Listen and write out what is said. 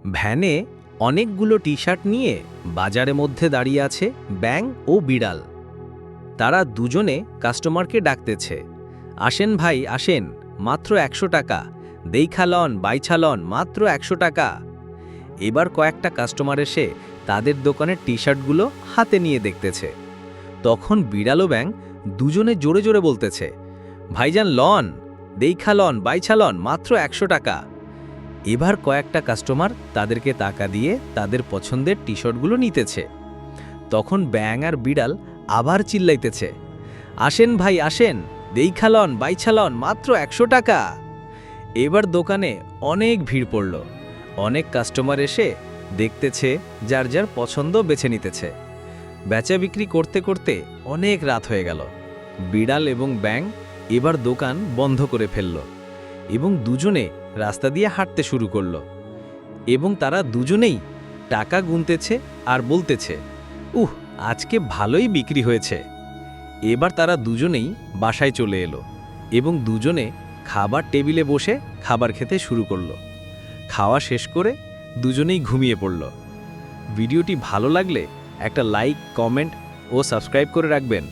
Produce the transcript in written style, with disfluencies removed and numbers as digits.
ভ্যানে অনেকগুলো টি-শার্ট নিয়ে বাজারের মধ্যে দাঁড়িয়ে আছে ব্যাঙ ও বিড়াল। তারা দুজনে কাস্টমারকে ডাকতেছে, আসেন ভাই আসেন, মাত্র ১০০ টাকা, দেইখালন বাইছালন, মাত্র ১০০ টাকা। এবার কয়েকটা কাস্টমার এসে তাদের দোকানের টি-শার্টগুলো হাতে নিয়ে দেখতেছে। তখন বিড়াল ও ব্যাঙ দুজনে জোরে জোরে বলতেছে, ভাইজান লন, দেইখালন বাইছালন, মাত্র ১০০ টাকা। এবার কয়েকটা কাস্টমার তাদেরকে টাকা দিয়ে তাদের পছন্দের টি-শার্টগুলো নিতেছে। তখন ব্যাঙ আর বিড়াল আবার চিল্লাইতেছে, আসেন ভাই আসেন, দেইখালন বাইছালন, মাত্র ১০০ টাকা। এবার দোকানে অনেক ভিড় পড়ল। অনেক কাস্টমার এসে দেখতেছে, যার যার পছন্দ বেছে নিতেছে। বেচা বিক্রি করতে করতে অনেক রাত হয়ে গেল। বিড়াল এবং ব্যাঙ এবার দোকান বন্ধ করে ফেলল এবং দুজনে রাস্তা দিয়ে হাঁটতে শুরু করল। এবং তারা দুজনেই টাকা গুনতেছে আর বলতেছে, আজকে ভালোই বিক্রি হয়েছে। এবার তারা দুজনেই বাসায় চলে এলো এবং দুজনে খাবার টেবিলে বসে খাবার খেতে শুরু করলো। খাওয়া শেষ করে দুজনেই ঘুমিয়ে পড়ল। ভিডিওটি ভালো লাগলে একটা লাইক, কমেন্ট ও সাবস্ক্রাইব করে রাখবেন।